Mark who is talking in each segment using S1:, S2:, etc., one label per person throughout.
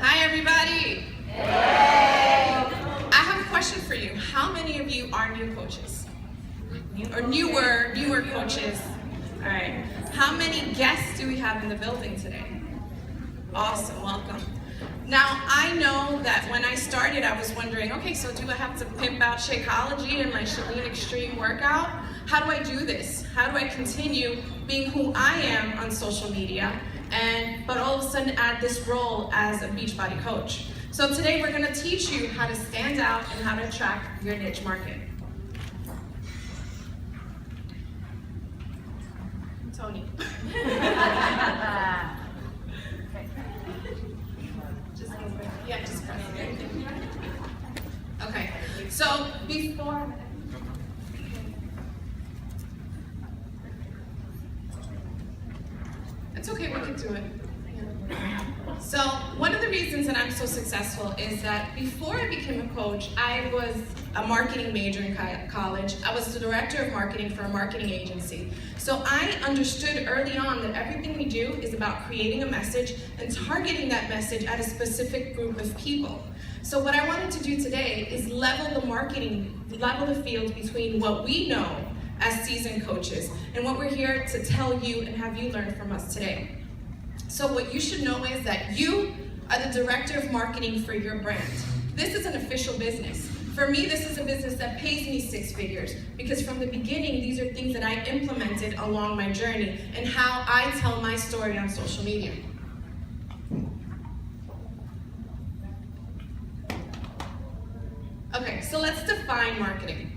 S1: Hi, everybody. I have a question for you. How many of you are new coaches? Or newer coaches? All right. How many guests do we have in the building today? Awesome, welcome. Now, I know that when I started, I was wondering, okay, so do I have to pimp out Shakeology and my Shalene Extreme workout? How do I do this? How do I continue being who I am on social media, but all of a sudden add this role as a Beachbody coach? So today we're gonna teach you how to stand out and how to attract your niche market. Tony. Just press it. Okay, so before, it's okay, we can do it. So one of the reasons that I'm so successful is that before I became a coach, I was a marketing major in college. I was the director of marketing for a marketing agency. So I understood early on that everything we do is about creating a message and targeting that message at a specific group of people. So what I wanted to do today is level the field between what we know as seasoned coaches and what we're here to tell you and have you learn from us today. So what you should know is that you are the director of marketing for your brand. This is an official business. For me, this is a business that pays me 6 figures because from the beginning, these are things that I implemented along my journey and how I tell my story on social media. Okay, so let's define marketing.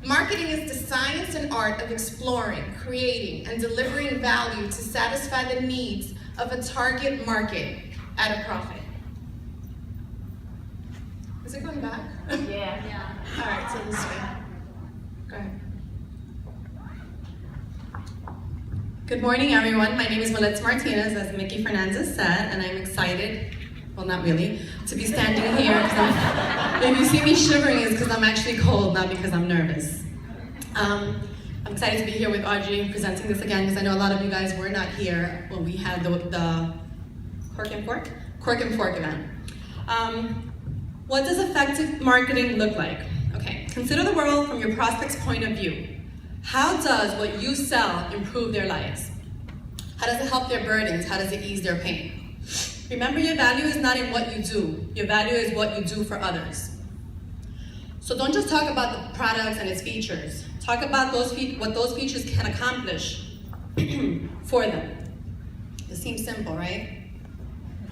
S1: Marketing is the science and art of exploring, creating, and delivering value to satisfy the needs of a target market at a profit. Is it going back?
S2: Yeah.
S1: All right, so this way. Go ahead.
S3: Good morning, everyone. My name is Melitza Martinez, as Mickey Fernandez said, and I'm excited, well, not really, to be standing here. If you see me shivering, it's because I'm actually cold, not because I'm nervous. I'm excited to be here with Audrey presenting this again, because I know a lot of you guys were not here when we had the Cork and Fork event. What does effective marketing look like? Okay, consider the world from your prospect's point of view. How does what you sell improve their lives? How does it help their burdens? How does it ease their pain? Remember, your value is not in what you do. Your value is what you do for others. So don't just talk about the products and its features. Talk about what those features can accomplish for them. It seems simple, right?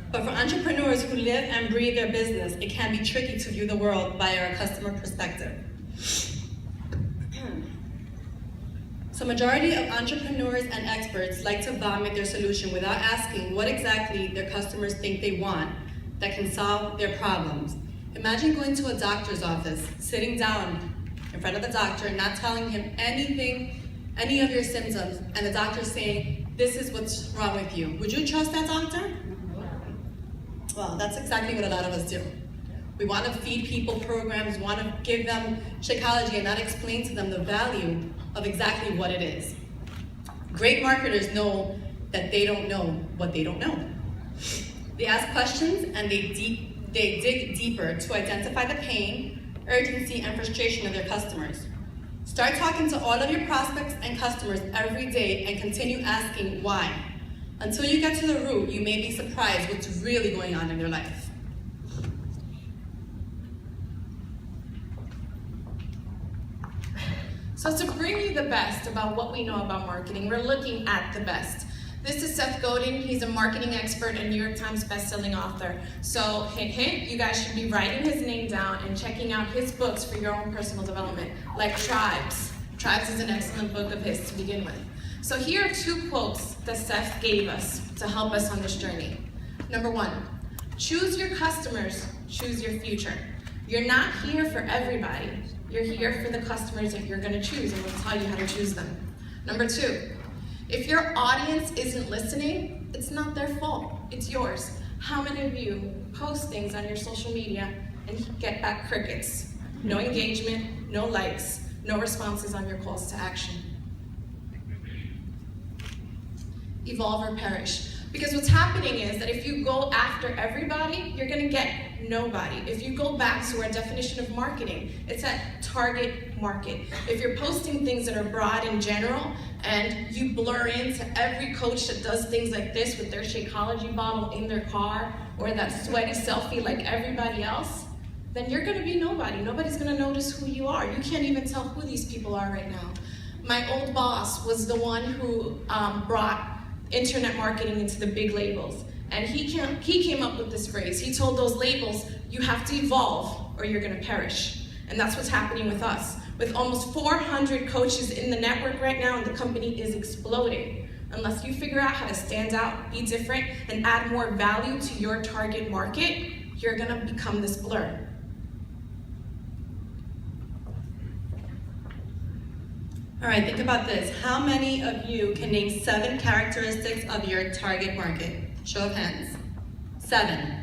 S3: But for entrepreneurs who live and breathe their business, it can be tricky to view the world via a customer perspective. So majority of entrepreneurs and experts like to vomit their solution without asking what exactly their customers think they want that can solve their problems. Imagine going to a doctor's office, sitting down in front of the doctor, not telling him any of your symptoms, and the doctor saying, this is what's wrong with you. Would you trust that doctor? Well, that's exactly what a lot of us do. We want to feed people programs, want to give them Shakeology and not explain to them the value of exactly what it is. Great marketers know that they don't know what they don't know. They ask questions and they dig deeper to identify the pain, urgency, and frustration of their customers. Start talking to all of your prospects and customers every day and continue asking why. Until you get to the root, you may be surprised what's really going on in their life.
S1: So to bring you the best about what we know about marketing, we're looking at the best. This is Seth Godin. He's a marketing expert and New York Times bestselling author. So hint, hint, you guys should be writing his name down and checking out his books for your own personal development, like Tribes. Tribes is an excellent book of his to begin with. So here are 2 quotes that Seth gave us to help us on this journey. Number 1, choose your customers, choose your future. You're not here for everybody. You're here for the customers that you're gonna choose, and we'll tell you how to choose them. Number 2, if your audience isn't listening, it's not their fault, it's yours. How many of you post things on your social media and get back crickets? No engagement, no likes, no responses on your calls to action. Evolve or perish. Because what's happening is that if you go after everybody, you're gonna get nobody. If you go back to our definition of marketing, it's at target market. If you're posting things that are broad in general, and you blur into every coach that does things like this with their Shakeology bottle in their car, or that sweaty selfie like everybody else, then you're gonna be nobody. Nobody's gonna notice who you are. You can't even tell who these people are right now. My old boss was the one who brought internet marketing into the big labels. And he came up with this phrase. He told those labels, you have to evolve or you're gonna perish. And that's what's happening with us. With almost 400 coaches in the network right now, and the company is exploding. Unless you figure out how to stand out, be different, and add more value to your target market, you're gonna become this blur.
S3: All right, think about this. How many of you can name 7 characteristics of your target market? Show of hands. 7.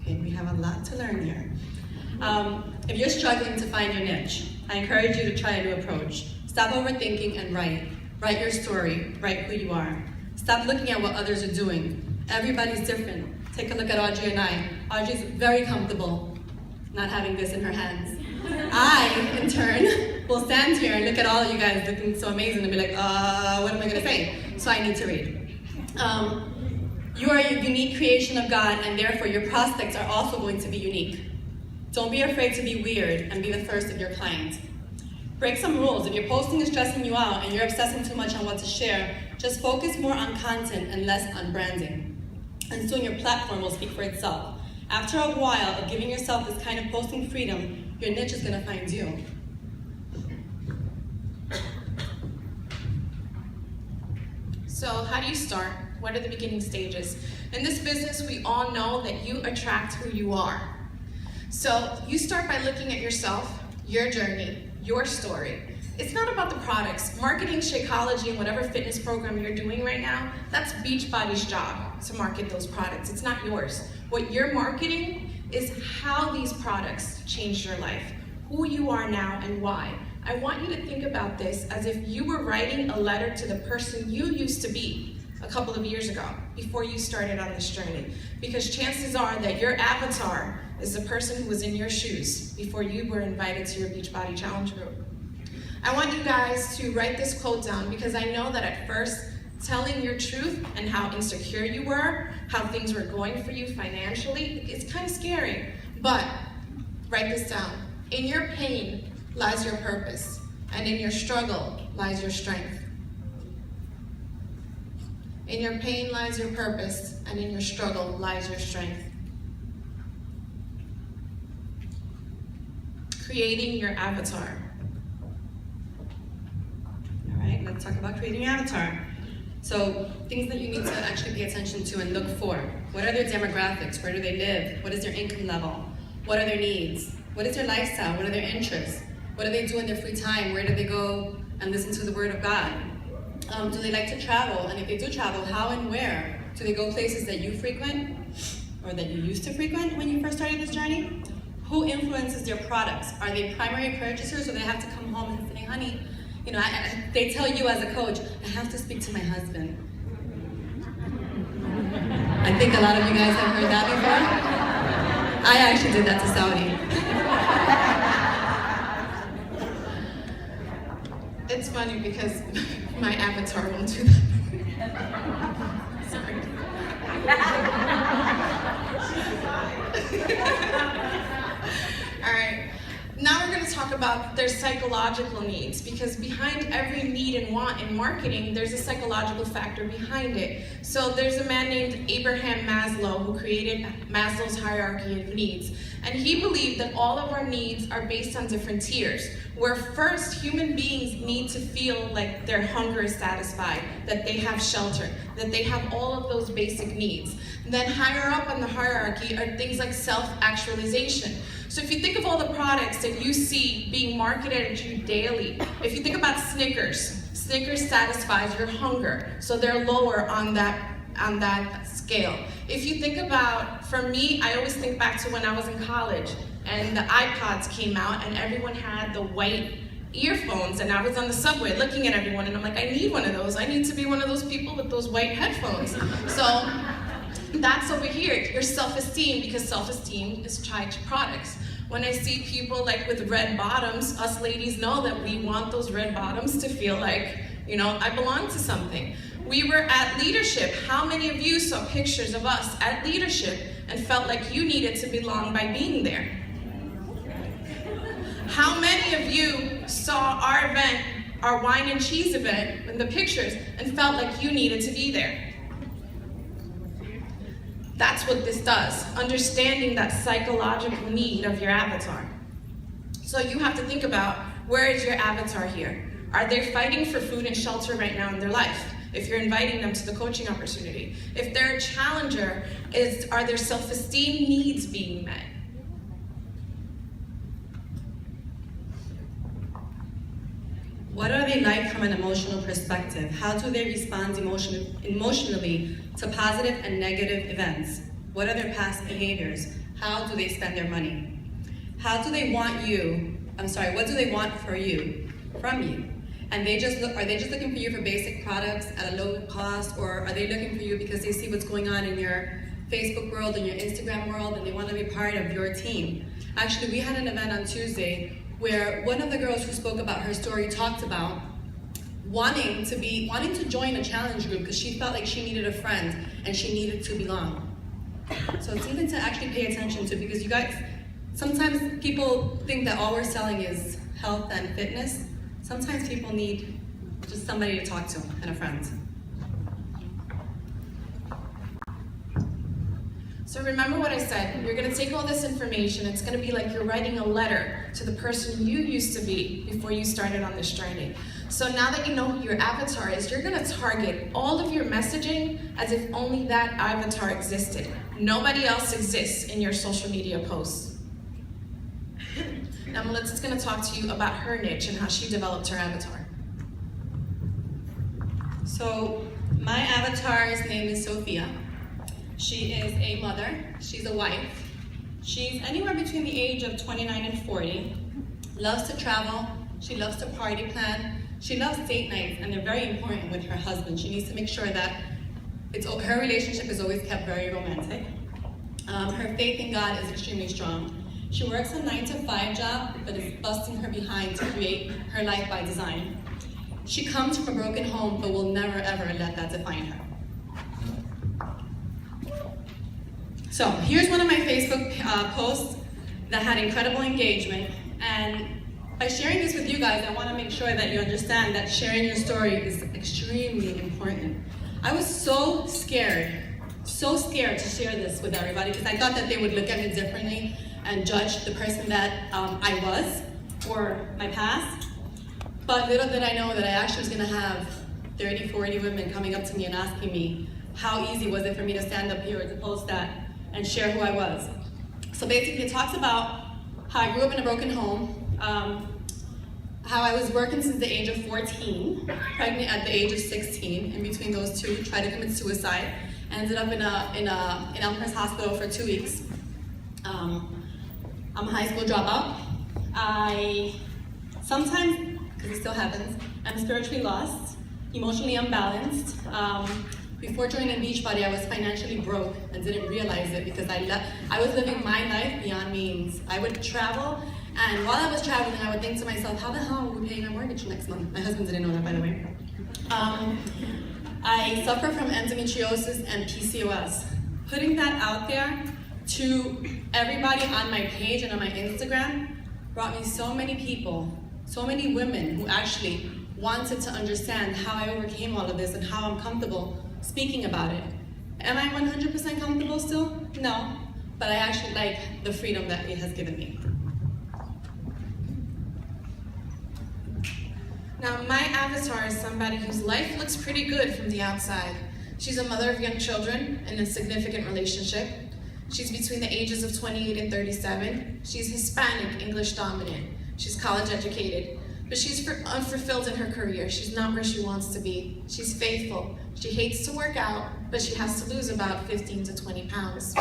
S3: Okay, we have a lot to learn here. If you're struggling to find your niche, I encourage you to try a new approach. Stop overthinking and write. Write your story, write who you are. Stop looking at what others are doing. Everybody's different. Take a look at Audrey and I. Audrey's very comfortable not having this in her hands. I, in turn, will stand here and look at all of you guys looking so amazing and be like, what am I gonna say? So I need to read. You are a unique creation of God, and therefore your prospects are also going to be unique. Don't be afraid to be weird and be the first of your clients. Break some rules. If your posting is stressing you out and you're obsessing too much on what to share, just focus more on content and less on branding. And soon your platform will speak for itself. After a while of giving yourself this kind of posting freedom, your niche is going to find you.
S1: So how do you start? What are the beginning stages? In this business, we all know that you attract who you are. So you start by looking at yourself, your journey, your story. It's not about the products. Marketing, Shakeology, and whatever fitness program you're doing right now, that's Beachbody's job to market those products. It's not yours. What you're marketing is how these products changed your life, who you are now and why. I want you to think about this as if you were writing a letter to the person you used to be a couple of years ago, before you started on this journey. Because chances are that your avatar is the person who was in your shoes before you were invited to your Beachbody Challenge group. I want you guys to write this quote down, because I know that at first, telling your truth and how insecure you were, how things were going for you financially, it's kind of scary. But write this down. In your pain lies your purpose, and in your struggle lies your strength. In your pain lies your purpose, and in your struggle lies your strength. Creating your avatar.
S3: All right, let's talk about creating your avatar. So, things that you need to actually pay attention to and look for. What are their demographics? Where do they live? What is their income level? What are their needs? What is their lifestyle? What are their interests? What do they do in their free time? Where do they go and listen to the Word of God? Do they like to travel? And if they do travel, how and where? Do they go places that you frequent or that you used to frequent when you first started this journey? Who influences their products? Are they primary purchasers, or they have to come home and say, honey, you know, they tell you as a coach, I have to speak to my husband. I think a lot of you guys have heard that before. I actually did that to Saudi.
S1: It's funny because my avatar won't do that. Sorry. All right. Now we're going to talk about their psychological needs, because behind every need and want in marketing, there's a psychological factor behind it. So there's a man named Abraham Maslow who created Maslow's hierarchy of needs. And he believed that all of our needs are based on different tiers, where first human beings need to feel like their hunger is satisfied, that they have shelter, that they have all of those basic needs. And then higher up on the hierarchy are things like self-actualization. So if you think of all the products that you see being marketed to you daily, if you think about Snickers, Snickers satisfies your hunger, so they're lower on that scale. If you think about, for me, I always think back to when I was in college and the iPods came out and everyone had the white earphones, and I was on the subway looking at everyone, and I'm like, I need one of those. I need to be one of those people with those white headphones. So that's over here, your self-esteem, because self-esteem is tied to products. When I see people like with red bottoms, us ladies know that we want those red bottoms to feel like, you know, I belong to something. We were at leadership. How many of you saw pictures of us at leadership and felt like you needed to belong by being there? How many of you saw our event, our wine and cheese event, in the pictures, and felt like you needed to be there? That's what this does, understanding that psychological need of your avatar. So you have to think about, where is your avatar here? Are they fighting for food and shelter right now in their life? If you're inviting them to the coaching opportunity. If they're a challenger, are their self-esteem needs being met?
S3: What are they like from an emotional perspective? How do they respond emotionally to positive and negative events? What are their past behaviors? How do they spend their money? How do they want what do they want from you? And are they just looking for you for basic products at a low cost, or are they looking for you because they see what's going on in your Facebook world and your Instagram world and they want to be part of your team? Actually, we had an event on Tuesday where one of the girls who spoke about her story talked about wanting to join a challenge group because she felt like she needed a friend and she needed to belong. So it's even to actually pay attention to, because you guys, sometimes people think that all we're selling is health and fitness. Sometimes people need just somebody to talk to and a friend.
S1: So remember what I said, you're gonna take all this information, it's gonna be like you're writing a letter to the person you used to be before you started on this journey. So now that you know who your avatar is, you're gonna target all of your messaging as if only that avatar existed. Nobody else exists in your social media posts. Now Melitza's gonna talk to you about her niche and how she developed her avatar.
S3: So my avatar's name is Sophia. She is a mother, she's a wife. She's anywhere between the age of 29 and 40, loves to travel, she loves to party plan, she loves date nights, and they're very important with her husband. She needs to make sure that her relationship is always kept very romantic. Her faith in God is extremely strong. She works a 9-to-5 job, but is busting her behind to create her life by design. She comes from a broken home, but will never ever let that define her. So here's one of my Facebook posts that had incredible engagement, and by sharing this with you guys, I want to make sure that you understand that sharing your story is extremely important. I was so scared to share this with everybody because I thought that they would look at me differently and judge the person that I was or my past. But little did I know that I actually was going to have 30, 40 women coming up to me and asking me how easy was it for me to stand up here to post that and share who I was. So basically it talks about how I grew up in a broken home, how I was working since the age of 14, pregnant at the age of 16, in between those two, tried to commit suicide, ended up in Elmhurst Hospital for 2 weeks. I'm a high school dropout. I sometimes, because it still happens, I'm spiritually lost, emotionally unbalanced. Before joining Beachbody, I was financially broke and didn't realize it because I was living my life beyond means. I would travel, and while I was traveling, I would think to myself, how the hell are we paying our mortgage next month? My husband didn't know that, by the way. I suffer from endometriosis and PCOS. Putting that out there to everybody on my page and on my Instagram brought me so many people, so many women who actually wanted to understand how I overcame all of this and how I'm comfortable speaking about it. Am I 100% comfortable still? No, but I actually like the freedom that it has given me.
S1: Now, my avatar is somebody whose life looks pretty good from the outside. She's a mother of young children in a significant relationship. She's between the ages of 28 and 37. She's Hispanic, English dominant. She's college educated, but she's unfulfilled in her career. She's not where she wants to be. She's faithful. She hates to work out, but she has to lose about 15 to 20 pounds.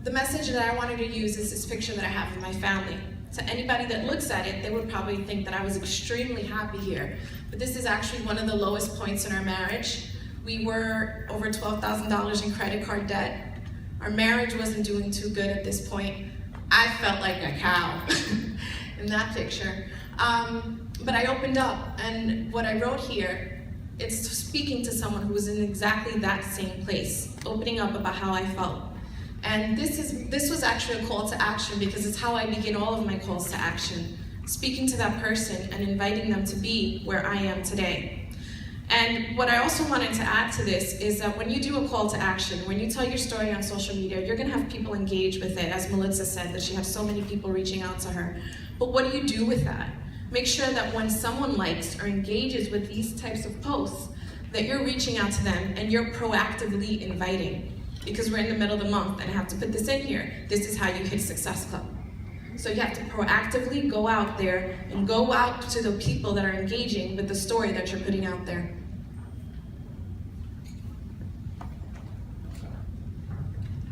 S1: The message that I wanted to use is this picture that I have of my family. to anybody that looks at it, they would probably think that I was extremely happy here. But this is actually one of the lowest points in our marriage. We were over $12,000 in credit card debt. Our marriage wasn't doing too good at this point. I felt like a cow in that picture. But I opened up, and what I wrote here, it's speaking to someone who was in exactly that same place, opening up about how I felt. And this was actually a call to action, because it's how I begin all of my calls to action, speaking to that person and inviting them to be where I am today. And what I also wanted to add to this is that when you do a call to action, when you tell your story on social media, you're gonna have people engage with it, as Melitza said, that she had so many people reaching out to her. But what do you do with that? Make sure that when someone likes or engages with these types of posts, that you're reaching out to them and you're proactively inviting. Because we're in the middle of the month, and I have to put this in here. This is how you hit Success Club. So you have to proactively go out there and go out to the people that are engaging with the story that you're putting out there.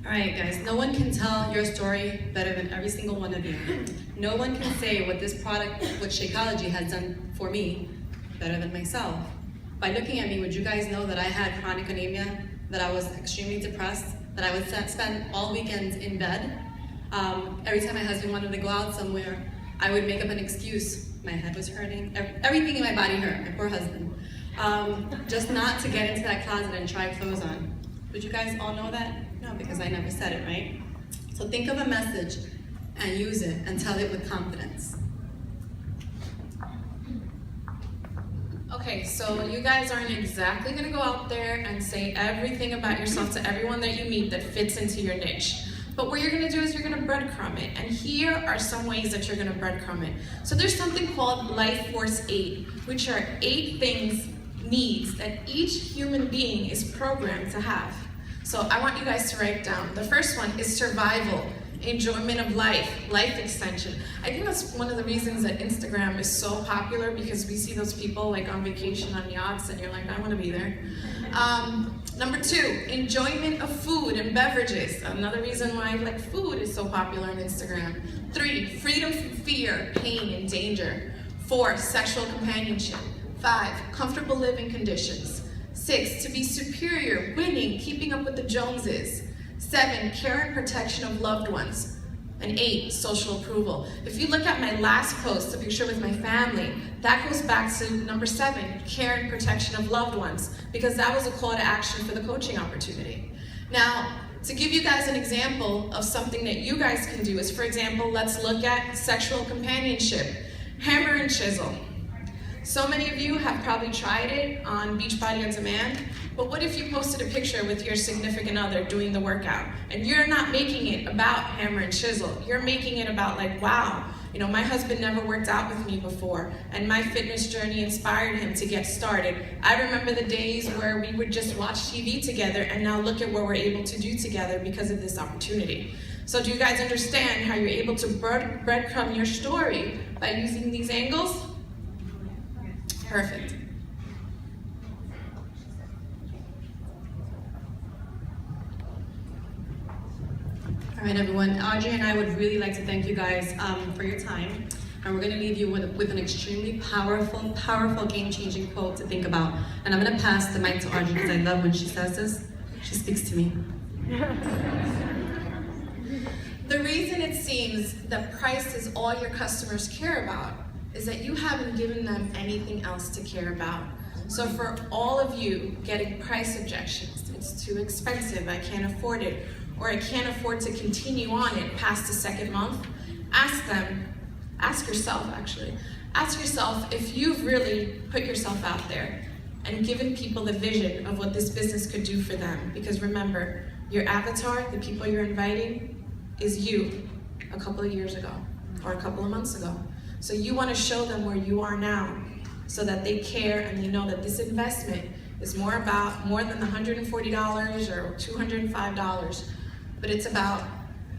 S3: All right, guys, no one can tell your story better than every single one of you. No one can say what this product, what Shakeology has done for me, better than myself. By looking at me, would you guys know that I had chronic anemia, that I was extremely depressed, that I would spend all weekends in bed? Every time my husband wanted to go out somewhere, I would make up an excuse. My head was hurting, everything in my body hurt, my poor husband. Just not to get into that closet and try clothes on. Did you guys all know that? No, because I never said it, right? So think of a message and use it and tell it with confidence.
S1: Okay, so you guys aren't exactly gonna go out there and say everything about yourself to everyone that you meet that fits into your niche. But what you're gonna do is you're gonna breadcrumb it. And here are some ways that you're gonna breadcrumb it. So there's something called Life Force 8, which are 8 things, needs, that each human being is programmed to have. So I want you guys to write down. The first one is survival, enjoyment of life, life extension. I think that's one of the reasons that Instagram is so popular, because we see those people like on vacation on yachts and you're like, I want to be there. Number 2, enjoyment of food and beverages. Another reason why like food is so popular on Instagram. 3, freedom from fear, pain, and danger. 4, sexual companionship. 5, comfortable living conditions. 6, to be superior, winning, keeping up with the Joneses. 7, care and protection of loved ones. And 8, social approval. If you look at my last post, a picture with my family, that goes back to number 7, care and protection of loved ones, because that was a call to action for the coaching opportunity. Now, to give you guys an example of something that you guys can do is, for example, let's look at sexual companionship. Hammer and chisel. So many of you have probably tried it on Beachbody On Demand, but what if you posted a picture with your significant other doing the workout, and you're not making it about hammer and chisel, you're making it about like, wow, you know, my husband never worked out with me before, and my fitness journey inspired him to get started. I remember the days where we would just watch TV together, and now look at what we're able to do together because of this opportunity. So do you guys understand how you're able to breadcrumb your story by using these angles? Perfect.
S3: All right, everyone. Audrey and I would really like to thank you guys for your time. And we're going to leave you with an extremely powerful, game-changing quote to think about. And I'm going to pass the mic to Audrey because I love when she says this. She speaks to me.
S1: The reason it seems that price is all your customers care about is that you haven't given them anything else to care about. So for all of you getting price objections, it's too expensive, I can't afford it, or I can't afford to continue on it past the second month, ask yourself if you've really put yourself out there and given people the vision of what this business could do for them. Because remember, your avatar, the people you're inviting, is you a couple of years ago or a couple of months ago. So you want to show them where you are now so that they care, and you know that this investment is more than the $140 or $205, but it's about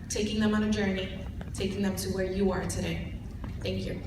S1: taking them on a journey, taking them to where you are today. Thank you.